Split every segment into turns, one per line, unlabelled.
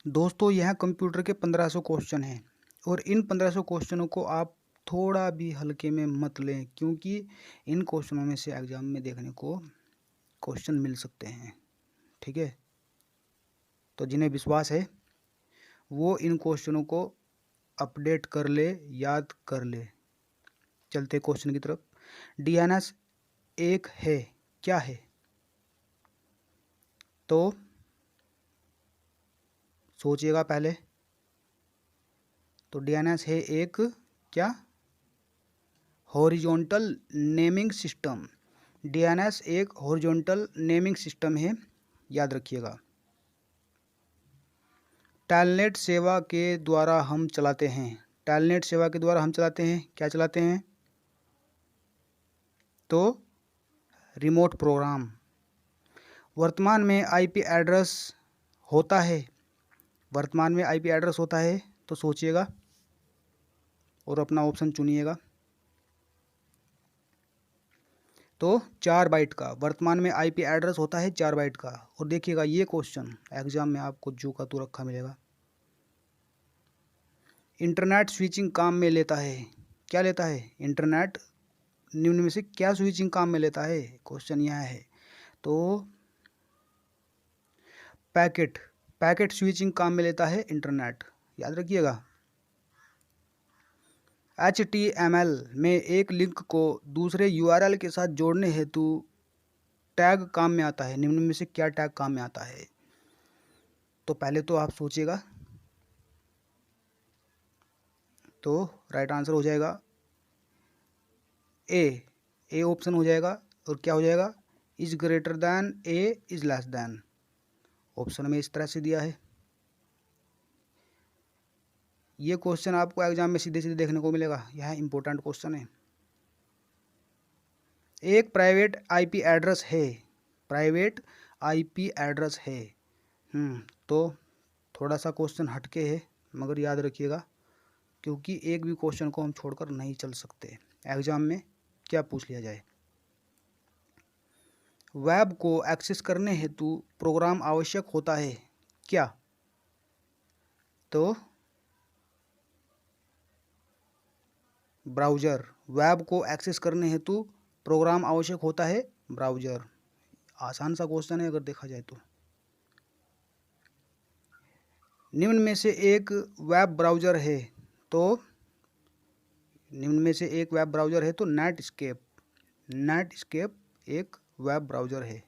दोस्तों यह कंप्यूटर के 1500 क्वेश्चन हैं और इन 1500 क्वेश्चनों को आप थोड़ा भी हल्के में मत लें, क्योंकि इन क्वेश्चनों में से एग्जाम में देखने को क्वेश्चन मिल सकते हैं। ठीक है, तो जिन्हें विश्वास है वो इन क्वेश्चनों को अपडेट कर ले, याद कर ले। चलते क्वेश्चन की तरफ। डीएनएस एक है, क्या है? तो सोचिएगा पहले। तो डीएनएस है एक क्या? Horizontal naming system. डीएनएस एक हॉरिजॉन्टल नेमिंग सिस्टम है, याद रखिएगा। टेलनेट सेवा के द्वारा हम चलाते हैं। टेलनेट सेवा के द्वारा हम चलाते हैं, क्या चलाते हैं? तो रिमोट प्रोग्राम। वर्तमान में आईपी एड्रेस होता है। वर्तमान में आईपी एड्रेस होता है, तो सोचिएगा और अपना ऑप्शन चुनिएगा। तो 4 बाइट का वर्तमान में आईपी एड्रेस होता है, 4 बाइट का। और देखिएगा ये क्वेश्चन एग्जाम में आपको जो का तो रखा मिलेगा। इंटरनेट स्विचिंग काम में लेता है, क्या लेता है? इंटरनेट निम्न में से क्या स्विचिंग काम में लेता है? क्वेश्चन यह है। तो पैकेट स्विचिंग काम में लेता है इंटरनेट, याद रखिएगा। HTML में एक लिंक को दूसरे URL के साथ जोड़ने हेतु टैग काम में आता है। निम्न में से क्या टैग काम में आता है? तो पहले तो आप सोचिएगा। तो राइट आंसर हो जाएगा ए ऑप्शन हो जाएगा। और क्या हो जाएगा? Is greater than A, is less than. Option में इस तरह से दिया है। ये क्वेश्चन आपको एग्जाम में सीधे सीधे देखने को मिलेगा, यह इंपॉर्टेंट क्वेश्चन है। एक प्राइवेट आईपी एड्रेस है, प्राइवेट आईपी एड्रेस है। तो थोड़ा सा क्वेश्चन हटके है, मगर याद रखिएगा, क्योंकि एक भी क्वेश्चन को हम छोड़कर नहीं चल सकते। एग्जाम में क्या पूछ लिया जाए। वेब को एक्सेस करने हेतु प्रोग्राम आवश्यक होता है, क्या? तो ब्राउज़र। वेब को एक्सेस करने हेतु प्रोग्राम आवश्यक होता है, ब्राउज़र। आसान सा क्वेश्चन है अगर देखा जाए तो। निम्न में से एक वेब ब्राउज़र है, तो निम्न में से एक वेब ब्राउज़र है तो नेटस्केप। नेटस्केप एक वेब ब्राउज़र है।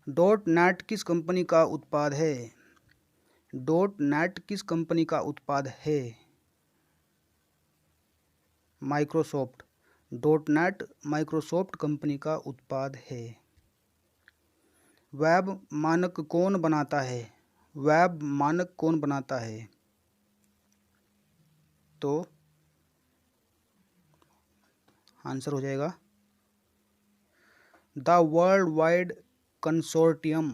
डॉट नेट किस कंपनी का उत्पाद है? डॉट नेट किस कंपनी का उत्पाद है? Microsoft. Dot net Microsoft company का उत्पाद है। वेब मानक कौन बनाता है? वेब मानक कौन बनाता है? तो आंसर हो जाएगा the world wide consortium.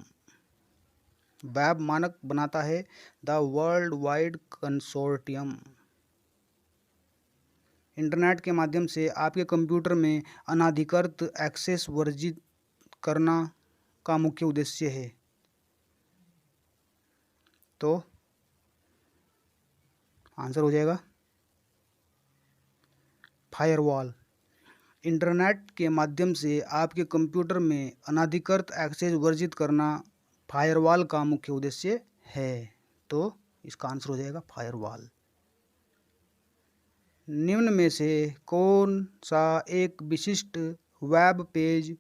Web मानक बनाता है the world wide consortium. Internet के माध्यम से आपके कंप्यूटर में अनधिकृत एक्सेस वर्जित करना का मुख्य उद्देश्य है। तो आंसर हो जाएगा फायरवॉल। इंटरनेट के माध्यम से आपके कंप्यूटर में अनधिकृत एक्सेस वर्जित करना फायरवॉल का मुख्य उद्देश्य है। तो इसका आंसर हो जाएगा फायरवॉल। निम्न में से कौन सा एक विशिष्ट वेब पेज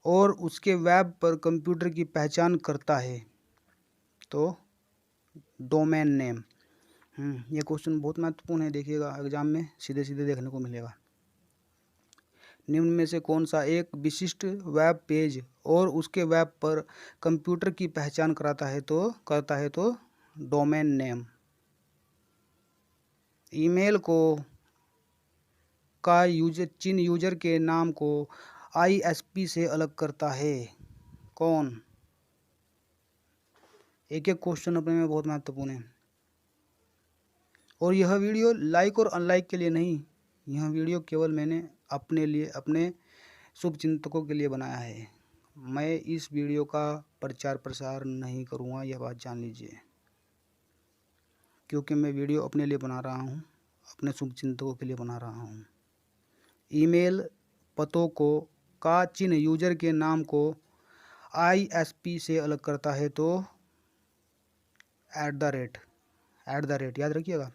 और उसके वेब पर कंप्यूटर की पहचान करता है? तो डोमेन नेम। ये क्वेश्चन बहुत महत्वपूर्ण है, देखिएगा एग्जाम में सीधे सीधे देखने को मिलेगा। निम्न में से कौन सा एक विशिष्ट वेब पेज और उसके वेब पर कंप्यूटर की पहचान करता है? तो डोमेन नेम। ईमेल को का चिन्ह यूजर के नाम को ISP से अलग करता है, कौन? एक एक क्वेश्चन अपने में बहुत महत्वपूर्ण है। और यह वीडियो लाइक और अनलाइक के लिए नहीं, यह वीडियो केवल मैंने अपने लिए, अपने शुभचिंतकों के लिए बनाया है। मैं इस वीडियो का प्रचार प्रसार नहीं करूँगा, यह बात जान लीजिए, क्योंकि मैं वीडियो अपने लिए बना रहा हूँ, अपने शुभचिंतकों के लिए बना रहा हूँ। ईमेल पतों को का चिन्ह यूजर के नाम को ISP से अलग करता है, तो @ याद रखिएगा।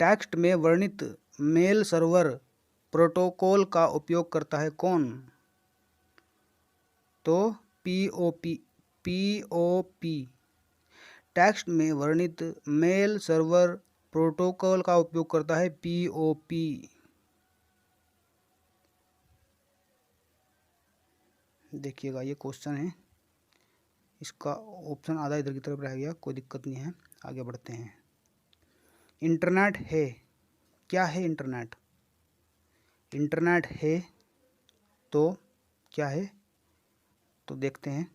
टेक्स्ट में वर्णित मेल सर्वर प्रोटोकॉल का उपयोग करता है कौन? तो POP। टेक्स्ट में वर्णित मेल सर्वर प्रोटोकॉल का उपयोग करता है POP। देखिएगा, ये क्वेश्चन है, इसका ऑप्शन आधा इधर की तरफ रह गया, कोई दिक्कत नहीं है, आगे बढ़ते हैं। इंटरनेट है, क्या है इंटरनेट? इंटरनेट है तो क्या है? तो देखते हैं,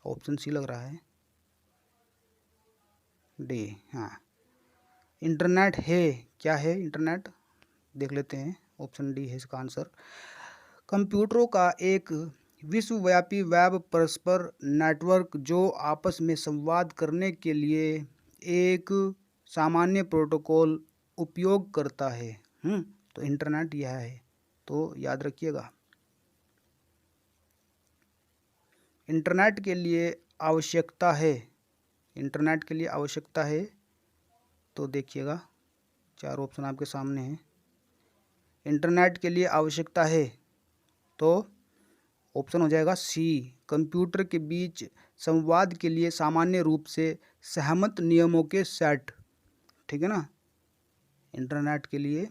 ऑप्शन सी लग रहा है, डी। हाँ, इंटरनेट है, क्या है इंटरनेट? देख लेते हैं, ऑप्शन डी है इसका आंसर। कंप्यूटरों का एक विश्वव्यापी वेब परस्पर नेटवर्क जो आपस में संवाद करने के लिए एक सामान्य प्रोटोकॉल उपयोग करता है। तो इंटरनेट यह है, तो याद रखिएगा। इंटरनेट के लिए आवश्यकता है, इंटरनेट के लिए आवश्यकता है, तो देखिएगा 4 ऑप्शन आपके सामने हैं। इंटरनेट के लिए आवश्यकता है तो ऑप्शन हो जाएगा सी, कंप्यूटर के बीच संवाद के लिए सामान्य रूप से सहमत नियमों के सेट। ठीक है ना, इंटरनेट के लिए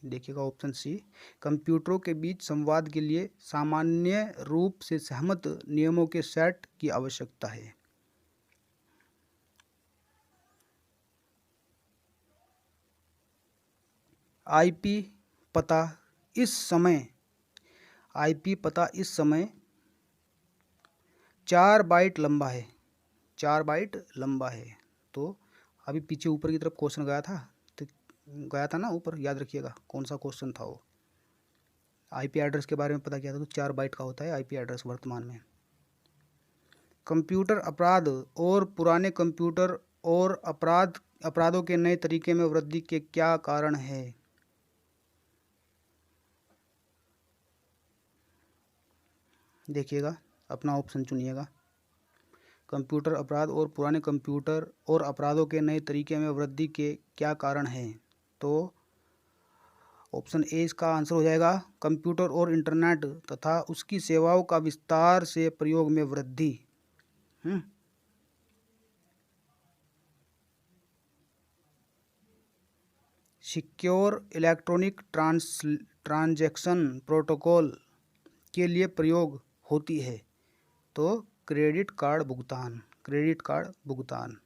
देखिएगा ऑप्शन सी, कंप्यूटरों के बीच संवाद के लिए सामान्य रूप से सहमत नियमों के सेट की आवश्यकता है। आईपी पता इस समय 4 बाइट लंबा है, 4 बाइट लंबा है। तो अभी पीछे ऊपर की तरफ क्वेश्चन गया था, तो गया था ना ऊपर, याद रखिएगा कौन सा क्वेश्चन था वो। आईपी एड्रेस के बारे में पता किया था, तो 4 बाइट का होता है आईपी एड्रेस वर्तमान में। कंप्यूटर अपराध और पुराने कंप्यूटर और अपराधों के नए तरीके में वृद्धि के क्या कारण है? देखिएगा, अपना ऑप्शन चुनिएगा। कंप्यूटर अपराध और पुराने कंप्यूटर और अपराधों के नए तरीके में वृद्धि के क्या कारण हैं? तो ऑप्शन ए इसका आंसर हो जाएगा, कंप्यूटर और इंटरनेट तथा उसकी सेवाओं का विस्तार से प्रयोग में वृद्धि। सिक्योर इलेक्ट्रॉनिक ट्रांजैक्शन प्रोटोकॉल के लिए प्रयोग होती है, तो क्रेडिट कार्ड भुगतान।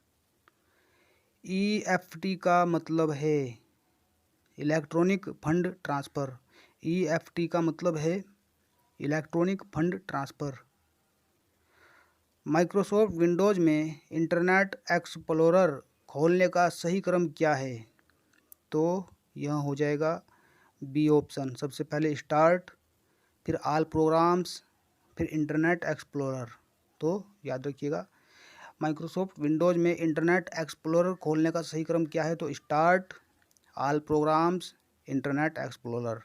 EFT का मतलब है इलेक्ट्रॉनिक फंड ट्रांसफ़र। EFT का मतलब है electronic fund transfer. Microsoft Windows में इंटरनेट एक्सप्लोरर खोलने का सही क्रम क्या है? तो यह हो जाएगा बी ऑप्शन, सबसे पहले स्टार्ट, फिर ऑल प्रोग्राम्स, फिर इंटरनेट एक्सप्लोरर। तो याद रखिएगा, माइक्रोसॉफ्ट विंडोज़ में इंटरनेट एक्सप्लोरर खोलने का सही क्रम क्या है? तो start, all programmes, internet explorer.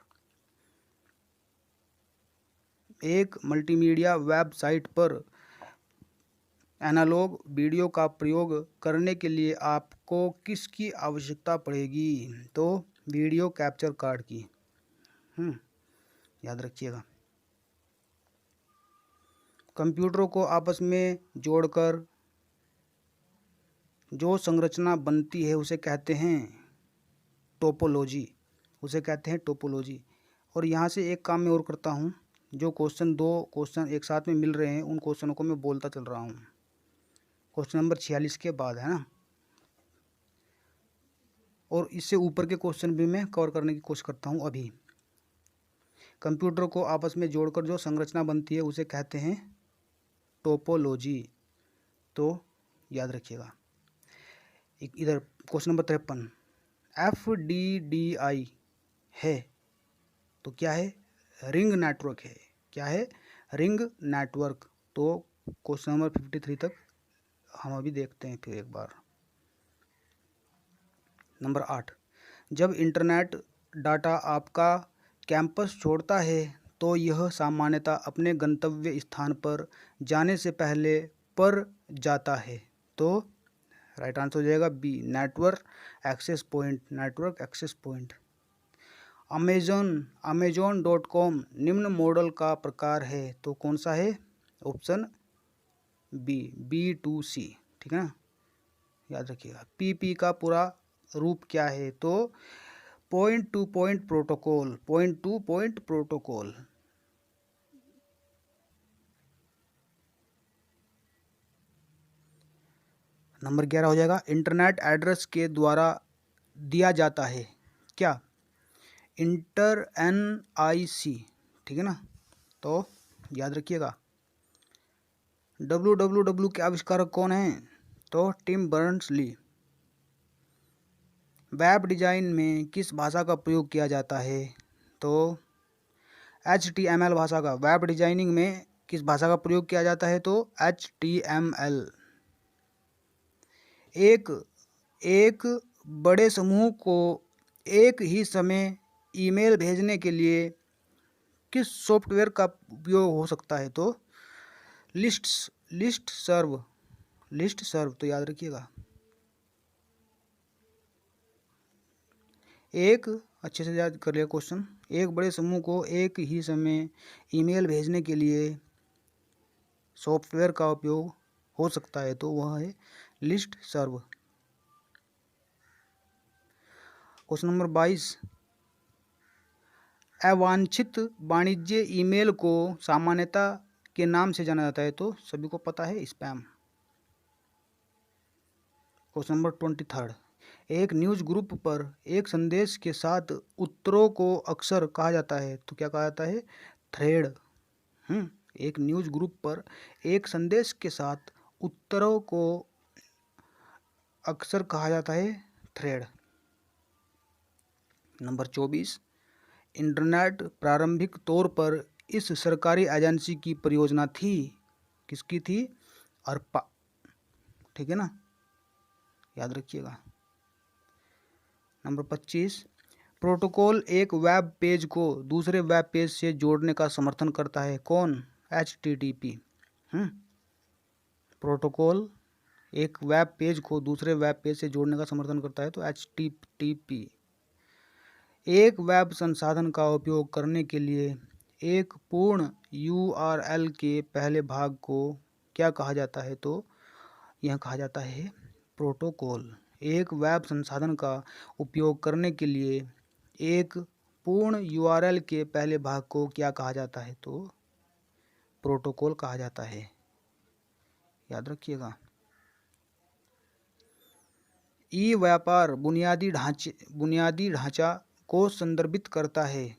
एक मल्टीमीडिया वेबसाइट पर एनालॉग वीडियो का प्रयोग करने के लिए आपको किसकी आवश्यकता पड़ेगी? तो वीडियो कैप्चर कार्ड की। याद रखिएगा। कंप्यूटरों को आपस में जोड़कर जो संरचना बनती है उसे कहते हैं टोपोलॉजी, और यहाँ से एक काम मैं और करता हूँ, जो दो क्वेश्चन एक साथ में मिल रहे हैं उन क्वेश्चनों को मैं बोलता चल रहा हूँ, क्वेश्चन नंबर 46 के बाद, है ना, और इससे ऊपर के क्वेश्चन भी मैं कवर करने की कोशिश करता हूँ। अभी कंप्यूटर को आपस में जोड़कर जो संरचना बनती है उसे कहते हैं टोपोलॉजी, तो याद रखिएगा। इधर क्वेश्चन नंबर 53, FDDI है तो क्या है? रिंग नेटवर्क है। क्या है? Ring network. तो क्वेश्चन नंबर 53 तक हम अभी देखते हैं फिर एक बार। नंबर 8, जब इंटरनेट डाटा आपका कैंपस छोड़ता है तो यह सामान्यतः अपने गंतव्य स्थान पर जाने से पहले पर जाता है। तो राइट आंसर हो जाएगा B, network access point. Network access point. Amazon निम्न मॉडल का प्रकार है, तो कौन सा है? Option B, B2C। ठीक है ना, याद रखिएगा। PP का पूरा रूप क्या है? तो point two point protocol. Point two point protocol. Number 11 हो जाएगा, इंटरनेट एड्रेस के द्वारा दिया जाता है क्या? Inter NIC। ठीक है ना, तो याद रखिएगा। WWW के आविष्कारक कौन हैं? तो Tim Berners Lee. Web design में किस भाषा का प्रयोग किया जाता है? तो HTML भाषा का। वेब डिजाइनिंग में किस भाषा का प्रयोग किया जाता है? तो HTML। एक बड़े समूह को एक ही समय ईमेल भेजने के लिए किस सॉफ्टवेयर का उपयोग हो सकता है? तो लिस्ट सर्व। तो याद रखिएगा। एक अच्छे से याद कर लिया क्वेश्चन। एक बड़े समूह को एक ही समय ईमेल भेजने के लिए सॉफ्टवेयर का उपयोग हो सकता है, तो वह है लिस्ट सर्व। क्वेश्चन नंबर 22, अवांछित वाणिज्य ईमेल को सामान्यतः के नाम से जाना जाता है, तो सभी को पता है, स्पैम। क्वेश्चन नंबर 23, एक न्यूज़ ग्रुप पर एक संदेश के साथ उत्तरों को अक्सर कहा जाता है, तो क्या कहा जाता है? थ्रेड। एक न्यूज़ ग्रुप पर एक संदेश के साथ उत्तरों को अक्सर कहा जाता है थ्रेड। नंबर 24, इंटरनेट प्रारंभिक तौर पर इस सरकारी एजेंसी की परियोजना थी। किसकी थी? अर्पा। ठीक है ना, याद रखिएगा। नंबर 25, प्रोटोकॉल एक वेब पेज को दूसरे वेब पेज से जोड़ने का समर्थन करता है, कौन? HTTP। प्रोटोकॉल एक वेब पेज को दूसरे वेब पेज से जोड़ने का समर्थन करता है, तो HTTP। एक वेब संसाधन का उपयोग करने के लिए एक पूर्ण URL के पहले भाग को क्या कहा जाता है? तो यह कहा जाता है प्रोटोकॉल। एक वेब संसाधन का उपयोग करने के लिए एक पूर्ण URL के पहले भाग को क्या कहा जाता है? तो प्रोटोकॉल कहा जाता है, याद रखिएगा। ई व्यापार बुनियादी ढांचा को संदर्भित करता है।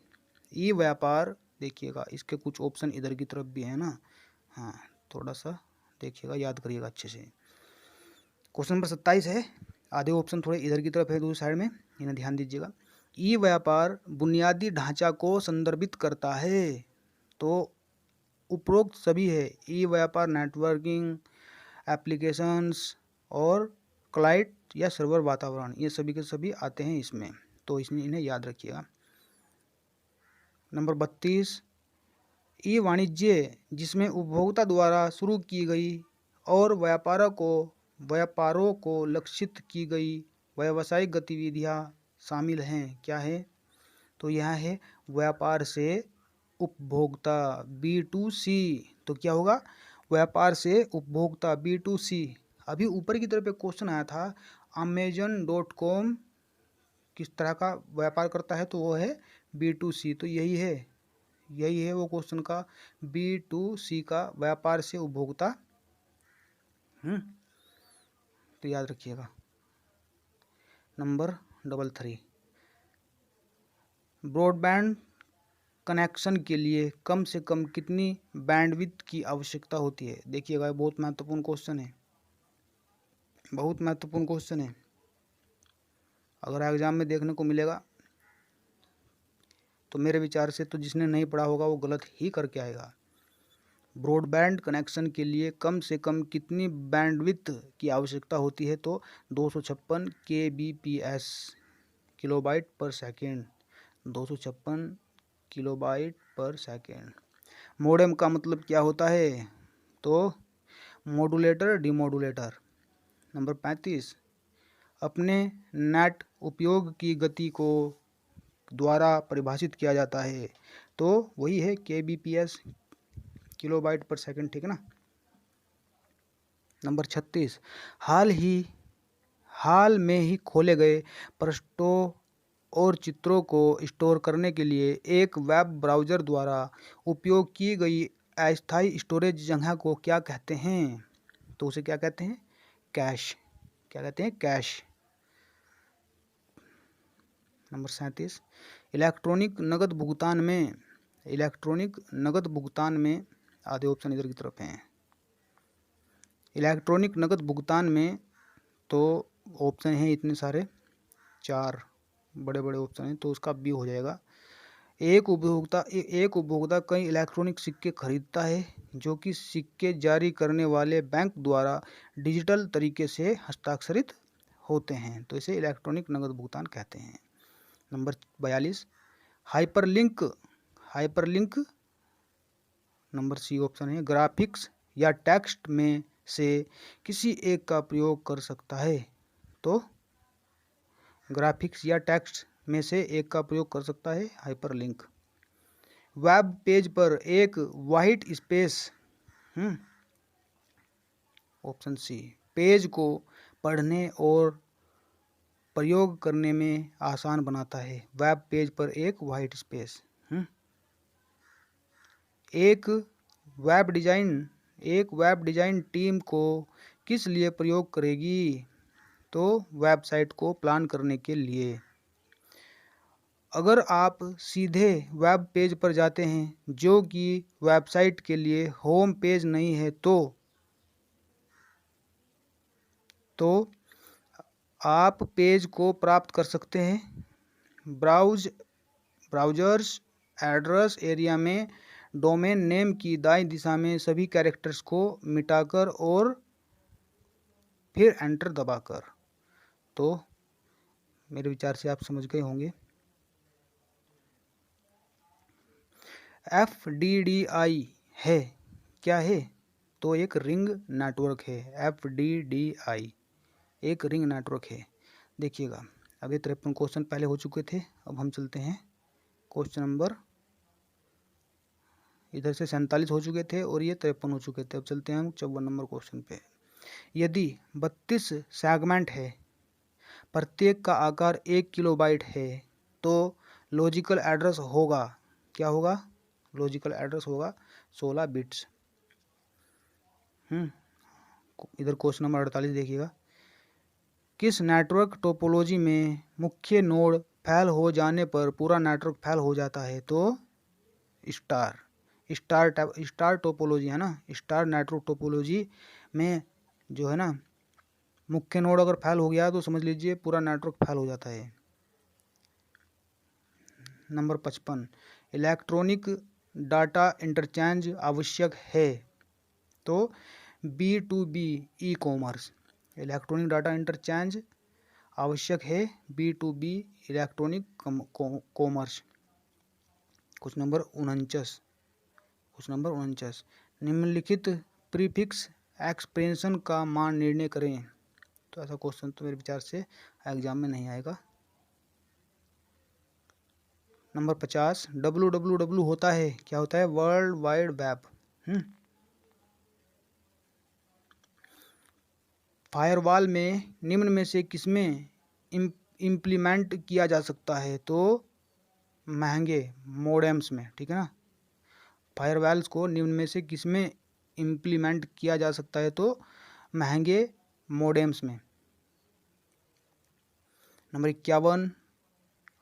ई व्यापार, देखिएगा इसके कुछ ऑप्शन इधर की तरफ भी है ना, हाँ थोड़ा सा देखिएगा, याद करिएगा अच्छे से। क्वेश्चन नंबर 27 है, आधे ऑप्शन थोड़े इधर की तरफ है दूसरी साइड में, इन्हें ध्यान दीजिएगा। ई व्यापार बुनियादी ढांचा को संदर्भित करता है, तो उपरोक्त सभी है। ई व्यापार नेटवर्किंग, एप्लीकेशंस और क्लाइंट या सर्वर वातावरण, ये सभी के सभी आते हैं इसमें, तो इसमें इन्हें याद रखिएगा। नंबर 32, ई वाणिज्य जिसमें उपभोक्ता द्वारा शुरू की गई और व्यापारों को लक्षित की गई व्यावसायिक गतिविधियां शामिल हैं, क्या है? तो यह है व्यापार से उपभोक्ता, B2C। तो क्या होगा? व्यापार से उपभोक्ता, B2C। अभी ऊपर की तरफ एक क्वेश्चन आया था, Amazon.com किस तरह का व्यापार करता है? तो वो है B2C। तो यही है वो क्वेश्चन का, B2C का, व्यापार से उपभोक्ता। तो याद रखिएगा। नंबर 33, ब्रॉडबैंड कनेक्शन के लिए कम से कम कितनी बैंडविड्थ की आवश्यकता होती है? देखिएगा, बहुत महत्वपूर्ण क्वेश्चन है, बहुत महत्वपूर्ण क्वेश्चन है, अगर एग्जाम में देखने को मिलेगा तो मेरे विचार से तो जिसने नहीं पढ़ा होगा वो गलत ही करके आएगा। ब्रॉडबैंड कनेक्शन के लिए कम से कम कितनी बैंडविड्थ की आवश्यकता होती है? तो 256 kbps, किलोबाइट पर सेकेंड, 256 किलोबाइट पर सेकेंड। मोडेम का मतलब क्या होता है? तो मॉड्यूलेटर, डिमॉड्यूलेटर। नंबर 35, अपने नेट उपयोग की गति को द्वारा परिभाषित किया जाता है, तो वही है kbps, किलोबाइट पर सेकंड, ठीक है ना। नंबर 36, हाल में ही खोले गए पृष्ठों और चित्रों को स्टोर करने के लिए एक वेब ब्राउज़र द्वारा उपयोग की गई अस्थायी स्टोरेज जगह को क्या कहते हैं? तो उसे क्या कहते हैं? कैश। क्या कहते हैं? कैश। नंबर 37, इलेक्ट्रॉनिक नकद भुगतान में आधे ऑप्शन इधर की तरफ हैं। इलेक्ट्रॉनिक नकद भुगतान में तो ऑप्शन हैं इतने सारे, 4 बड़े बड़े ऑप्शन हैं, तो उसका बी हो जाएगा। एक उपभोक्ता कई इलेक्ट्रॉनिक सिक्के खरीदता है जो कि सिक्के जारी करने वाले बैंक द्वारा डिजिटल तरीके से हस्ताक्षरित होते हैं, तो इसे इलेक्ट्रॉनिक नकद भुगतान कहते हैं। Number 42, hyperlink number C option है, ग्राफिक्स या टेक्स्ट में से किसी एक का प्रयोग कर सकता है। तो ग्राफिक्स या टेक्स्ट में से एक का प्रयोग कर सकता है हाइपरलिंक। वेब पेज पर एक white space, option C, page को पढ़ने और प्रयोग करने में आसान बनाता है। वेब पेज पर एक वाइट स्पेस। एक वेब डिज़ाइन टीम को किस लिए प्रयोग करेगी? तो वेबसाइट को प्लान करने के लिए। अगर आप सीधे वेब पेज पर जाते हैं जो कि वेबसाइट के लिए होम पेज नहीं है, तो आप पेज को प्राप्त कर सकते हैं। ब्राउज़र्स एड्रेस एरिया में डोमेन नेम की दाईं दिशा में सभी कैरेक्टर्स को मिटाकर और फिर एंटर दबाकर। तो मेरे विचार से आप समझ गए होंगे। FDDI है, क्या है? तो एक रिंग नेटवर्क है। FDDI एक रिंग नेटवर्क है। देखिएगा, अब ये 53 क्वेश्चन पहले हो चुके थे। अब हम चलते हैं क्वेश्चन नंबर, इधर से 47 हो चुके थे और ये 53 हो चुके थे। अब चलते हैं हम 54 नंबर क्वेश्चन पे। यदि 32 सेगमेंट है, प्रत्येक का आकार 1 किलोबाइट है, तो लॉजिकल एड्रेस होगा, क्या होगा? लॉजिकल एड्रेस होगा 16 बिट्स। इधर क्वेश्चन नंबर 48 देखिएगा। किस नेटवर्क टोपोलॉजी में मुख्य नोड फेल हो जाने पर पूरा नेटवर्क फेल हो जाता है? तो स्टार टोपोलॉजी है ना। स्टार नेटवर्क टोपोलॉजी में जो है ना, मुख्य नोड अगर फेल हो गया तो समझ लीजिए पूरा नेटवर्क फेल हो जाता है। नंबर 55, इलेक्ट्रॉनिक डाटा इंटरचेंज आवश्यक है, तो B2B e commerce. Electronic data interchange आवश्यक है, B2B electronic commerce. Question number 49, निम्नलिखित प्रीफिक्स एक्सप्रेशन का मान निर्णय करें। तो ऐसा क्वेश्चन तो मेरे विचार से एग्जाम में नहीं आएगा। नंबर 50, www होता है, क्या होता है? World wide web. फायरवॉल में निम्न में से किसमें इम्प्लीमेंट किया जा सकता है? तो महंगे मोडेम्स में, ठीक है ना। फायरवॉल्स को निम्न में से किसमें इम्प्लीमेंट किया जा सकता है? तो महंगे मोडेम्स में। नंबर 51,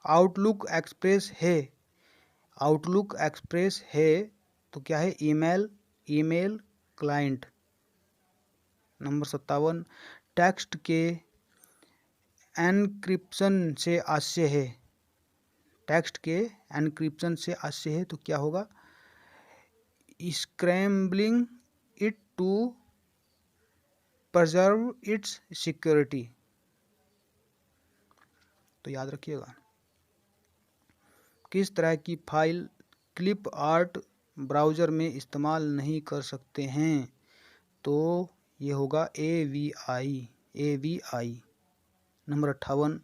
आउटलुक एक्सप्रेस है, तो क्या है? Email client. नंबर 57, टेक्स्ट के एनक्रिप्शन से आशय है, टेक्स्ट के एनक्रिप्शन से आशय है, तो क्या होगा? Scrambling it to preserve its security। तो याद रखिएगा। किस तरह की फाइल क्लिप आर्ट ब्राउज़र में इस्तेमाल नहीं कर सकते हैं? तो ये होगा AVI। नंबर 58,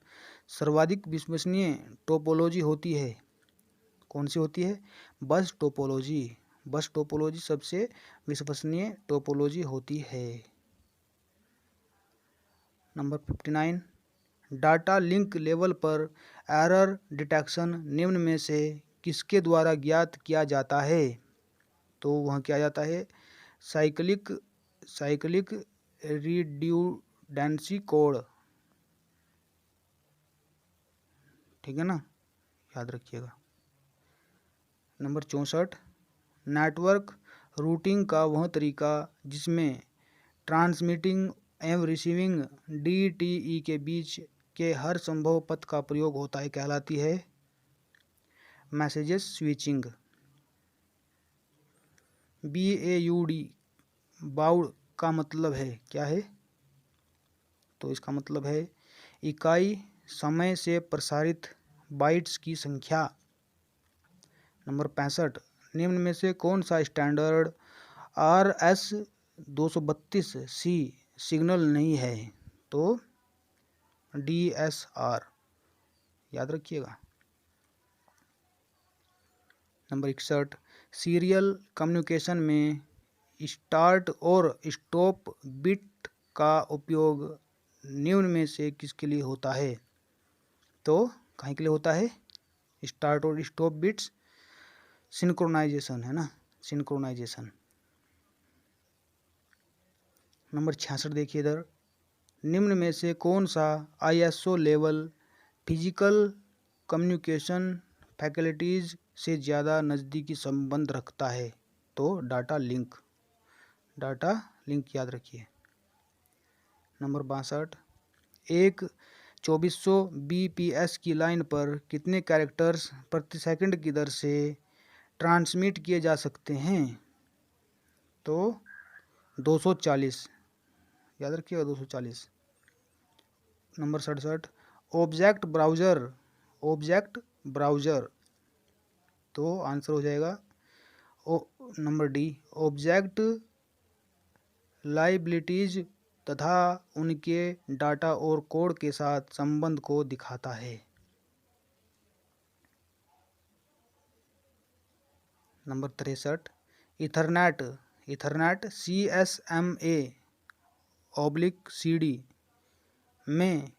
सर्वाधिक विश्वसनीय टोपोलॉजी होती है, कौन सी होती है? बस टोपोलॉजी। बस टोपोलॉजी सबसे विश्वसनीय टोपोलॉजी होती है। नंबर 59, डाटा लिंक लेवल पर एरर डिटेक्शन निम्न में से किसके द्वारा ज्ञात किया जाता है? तो वह किया जाता है साइक्लिक रिड्यूडेंसी कोड। ठीक है ना, याद रखिएगा। नंबर 64, नेटवर्क रूटिंग का वह तरीका जिसमें ट्रांसमिटिंग एवं रिसीविंग DTE के बीच के हर संभव पथ का प्रयोग होता है, कहलाती है मैसेजेस स्विचिंग। BAUD बाउड का मतलब है, क्या है? तो इसका मतलब है इकाई समय से प्रसारित बाइट्स की संख्या। नंबर 65, निम्न में से कौन सा स्टैंडर्ड RS-232C सिग्नल नहीं है? तो DSR, याद रखिएगा। नंबर 61, सीरियल कम्युनिकेशन में स्टार्ट और स्टॉप बिट का उपयोग निम्न में से किसके लिए होता है? तो कहाँ के लिए होता है? स्टार्ट और स्टॉप बिट्स सिंक्रोनाइजेशन, है ना, सिंक्रोनाइजेशन। नंबर 66 देखिए इधर, निम्न में से कौन सा ISO level physical communication facilities से ज़्यादा नज़दीकी संबंध रखता है? तो डाटा लिंक याद रखिए। नंबर 62, एक 2400 BPS की लाइन पर कितने कैरेक्टर्स प्रति सेकंड की दर से ट्रांसमिट किए जा सकते हैं? तो 240, याद रखिएगा 240। नंबर 67, ऑब्जेक्ट ब्राउज़र, तो आंसर हो जाएगा नंबर D, ऑब्जेक्ट लाइबिलिटीज तथा उनके डाटा और कोड के साथ संबंध को दिखाता है। नंबर 63, इथरनेट CSMA/CD में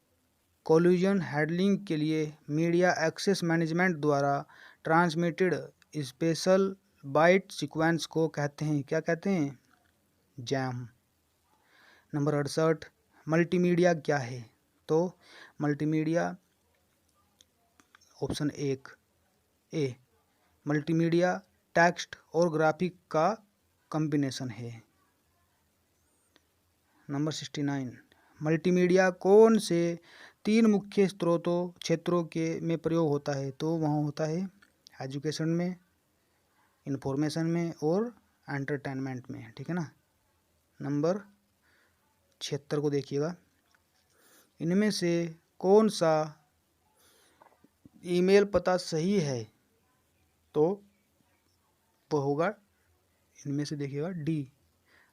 कोलिजन हैंडलिंग के लिए मीडिया एक्सेस मैनेजमेंट द्वारा ट्रांसमिटेड स्पेशल बाइट सीक्वेंस को कहते हैं, क्या कहते हैं? जैम। नंबर 68, मल्टीमीडिया क्या है? तो मल्टीमीडिया ऑप्शन 1 ए, मल्टीमीडिया टेक्स्ट और ग्राफिक का कॉम्बिनेशन है। नंबर 69, मल्टीमीडिया कौन से 3 मुख्य क्षेत्रों में प्रयोग होता है? तो वहाँ होता है एजुकेशन में, इंफॉर्मेशन में और एंटरटेनमेंट में। ठीक है ना। नंबर 76 को देखिएगा, इनमें से कौन सा ईमेल पता सही है? तो वो होगा, इनमें से देखिएगा D,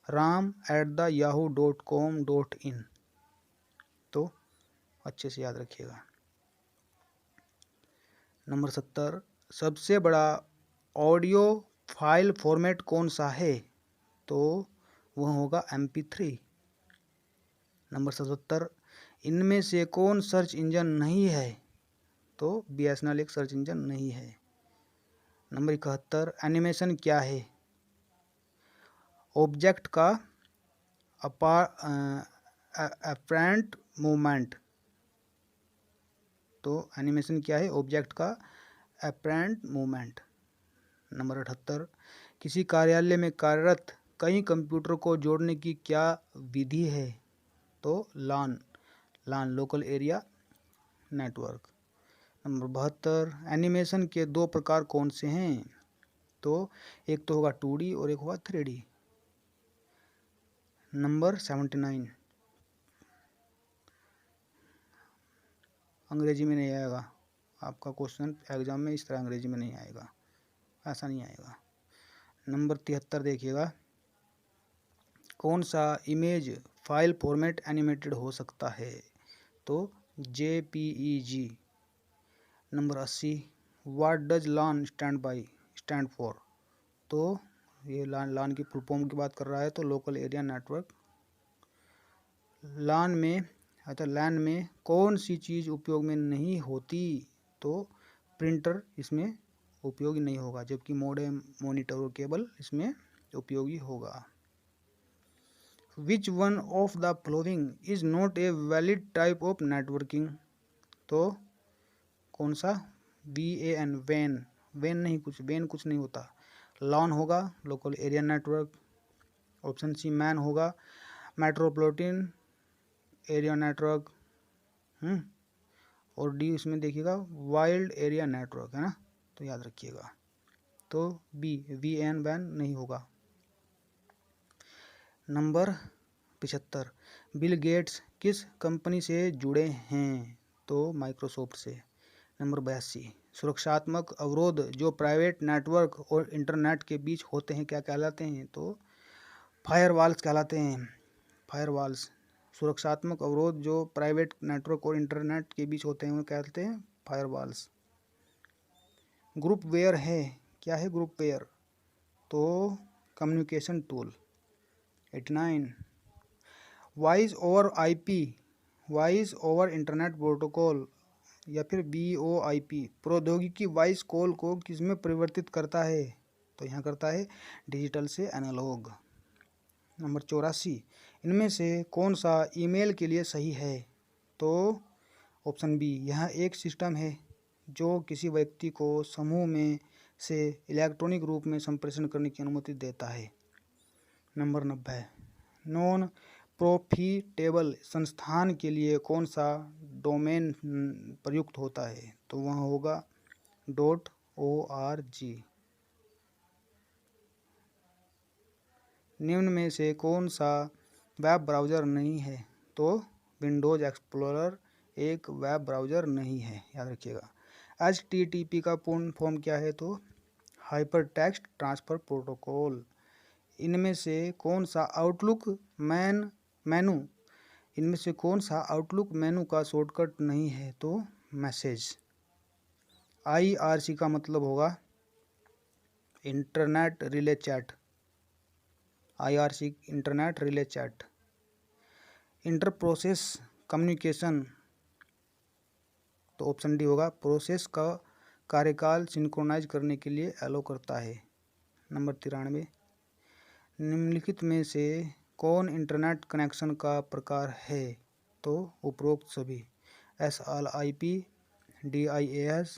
ram@yahoo.com.in। तो अच्छे से याद रखिएगा। नंबर 70, सबसे बड़ा ऑडियो फाइल फॉर्मेट कौन सा है? तो वह होगा MP3। नंबर 77, इनमें से कौन सर्च इंजन नहीं है? तो BSNL एक सर्च इंजन नहीं है। नंबर 71, एनिमेशन क्या है? ऑब्जेक्ट का अपरेंट मूवमेंट। तो एनिमेशन क्या है? ऑब्जेक्ट का अपरेंट मूवमेंट। नंबर 78, किसी कार्यालय में कार्यरत कई कंप्यूटर को जोड़ने की क्या विधि है? तो LAN local area network. Number 72, animation के दो प्रकार कौन से हैं? तो एक तो होगा 2D और एक होगा 3D। नंबर 79, अंग्रेजी में नहीं आएगा आपका क्वेश्चन एग्जाम में, इस तरह अंग्रेजी में नहीं आएगा, ऐसा नहीं आएगा। नंबर 73 देखिएगा, कौन सा इमेज फाइल फॉर्मेट एनिमेटेड हो सकता है? तो JPEG। Number 80, what does LAN stand for? तो ये LAN की फुल फॉर्म की बात कर रहा है, तो लोकल एरिया नेटवर्क। LAN में कौन सी चीज़ उपयोग में नहीं होती? तो प्रिंटर इसमें उपयोगी नहीं होगा, जबकि मोडेम, मॉनिटर और केबल इसमें उपयोगी होगा। Which one of the following is not a valid type of networking? तो कौन सा? WAN, वैन कुछ नहीं होता। LAN होगा, local area network. Option C MAN होगा, मेट्रोपॉलिटन एरिया नेटवर्क। और डी इसमें देखिएगा वाइल्ड एरिया नेटवर्क है ना, तो याद रखिएगा। तो वैन नहीं होगा। नंबर 75, बिल गेट्स किस कंपनी से जुड़े हैं? तो माइक्रोसॉफ्ट से। नंबर 82, सुरक्षात्मक अवरोध जो प्राइवेट नेटवर्क और इंटरनेट के बीच होते हैं क्या कहलाते हैं? तो फायरवॉल्स कहलाते हैं। फायरवॉल्स, सुरक्षात्मक अवरोध जो प्राइवेट नेटवर्क और इंटरनेट के बीच होते हैं उन्हें कहते हैं फायरवॉल्स। ग्रुप वेयर है, क्या है ग्रुप वेयर? तो communication tool. 89, voice over internet protocol या फिर VoIP प्रौद्योगिकी वॉइस कॉल को किसमें परिवर्तित करता है? तो यहाँ करता है डिजिटल से एनालॉग। नंबर 84, इनमें से कौन सा ईमेल के लिए सही है? तो ऑप्शन बी, यह एक सिस्टम है जो किसी व्यक्ति को समूह में से इलेक्ट्रॉनिक रूप में संप्रेषण करने की अनुमति देता है। नंबर 90, नॉन प्रॉफिटेबल संस्थान के लिए कौन सा डोमेन प्रयुक्त होता है? तो वह होगा .org। निम्न में से कौन सा वेब ब्राउज़र नहीं है? तो विंडोज़ एक्सप्लोरर एक वेब ब्राउज़र नहीं है, याद रखिएगा। HTTP का पूर्ण फॉर्म क्या है? तो हाइपर टेक्स्ट ट्रांसफ़र प्रोटोकॉल। इनमें से कौन सा आउटलुक मेनू का शॉर्टकट नहीं है? तो मैसेज। IRC का मतलब होगा internet relay chat. IRC internet relay chat. Inter process communication, तो ऑप्शन डी होगा, प्रोसेस का कार्यकाल सिंक्रोनाइज करने के लिए अलो करता है। नंबर 93, निम्नलिखित में से कौन इंटरनेट कनेक्शन का प्रकार है? तो उपरोक्त सभी, SLIP, DIAS,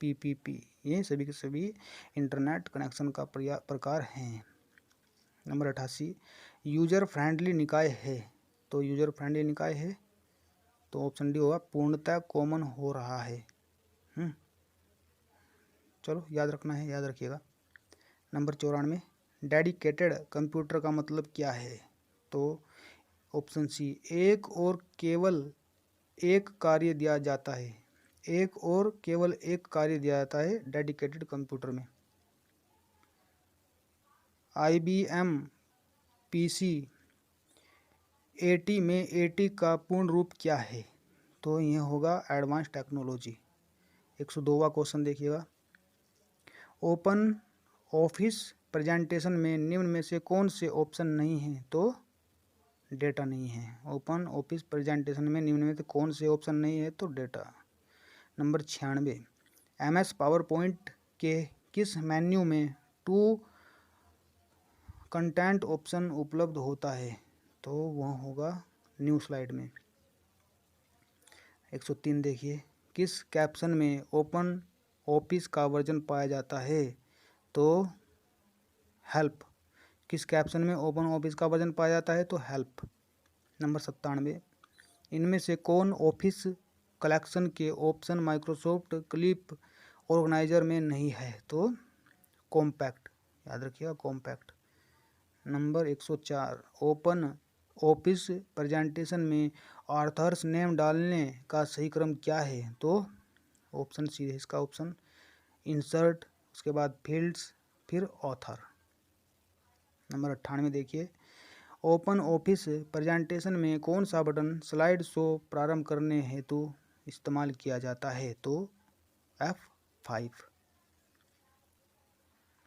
PPP, ये सभी के सभी इंटरनेट कनेक्शन का प्रकार हैं। नंबर 88, यूजर फ्रेंडली निकाय है। तो यूजर फ्रेंडली निकाय है, तो ऑप्शन डी होगा, पूर्णतः कॉमन हो रहा है। चलो याद रखना है, याद रखिएगा। नंबर 94, डेडिकेटेड कंप्यूटर का मतलब क्या है? तो ऑप्शन सी, एक और केवल एक कार्य दिया जाता है, डेडिकेटेड कंप्यूटर में। IBM PC 80 में 80 का पूर्ण रूप क्या है? तो यह होगा एडवांस टेक्नोलॉजी। 102वां क्वेश्चन देखिएगा, ओपन ऑफिस प्रेजेंटेशन में निम्न में से कौन से ऑप्शन नहीं हैं? तो डेटा नहीं है। ओपन ऑफिस प्रेजेंटेशन में निम्न में से कौन से ऑप्शन नहीं है? तो data. Number 96, MS power point के किस मेन्यू में 2 कंटेंट ऑप्शन उपलब्ध होता है? तो वह होगा न्यू स्लाइड में। 103 देखिए, किस कैप्शन में ओपन ऑफिस का वर्जन पाया जाता है? तो हेल्प। किस कैप्शन में ओपन ऑफिस का वर्जन पाया जाता है? तो हेल्प। नंबर 97, इनमें से कौन ऑफिस कलेक्शन के ऑप्शन माइक्रोसॉफ्ट क्लिप ऑर्गेनाइजर में नहीं है? तो कॉम्पैक्ट, याद रखिएगा compact. Number 104, open office presentation में ऑथर्स नेम डालने का सही क्रम क्या है? तो ऑप्शन सी है इसका ऑप्शन, इंसर्ट, उसके बाद फील्ड्स, फिर ऑथर। नंबर 98 देखिए, ओपन ऑफिस प्रेजेंटेशन में कौन सा बटन स्लाइड शो प्रारंभ करने हेतु इस्तेमाल किया जाता है? तो F5।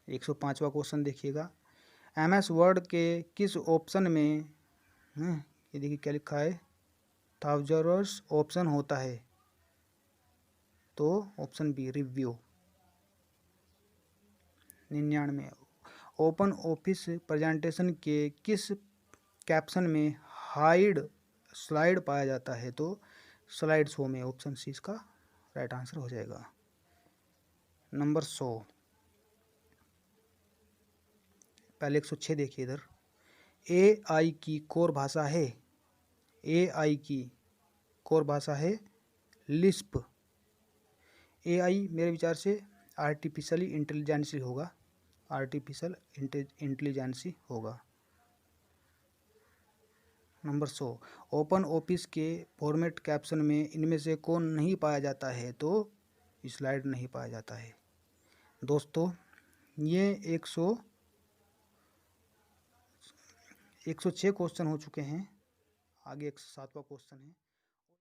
105वां क्वेश्चन देखिएगा, MS वर्ड के किस ऑप्शन में ये देखिए क्या लिखा है, थाउजेंड्स ऑप्शन होता है? तो option B review. 99, open office presentation के किस कैप्शन में हाइड स्लाइड पाया जाता है? तो स्लाइड शो में, ऑप्शन सी इसका राइट आंसर हो जाएगा। नंबर 100, पहले 106 देखिए इधर, AI की कोर भाषा है, AI की कोर भाषा है लिस्प। AI मेरे विचार से आर्टिफिशियली इंटेलिजेंसी होगा, आर्टिफिशियल इंटेलिजेंसी होगा। नंबर 100, ओपन ऑफिस के फॉर्मेट कैप्शन में इनमें से कौन नहीं पाया जाता है? तो स्लाइड नहीं पाया जाता है। दोस्तों ये 106 क्वेश्चन हो चुके हैं, आगे 107वां क्वेश्चन है।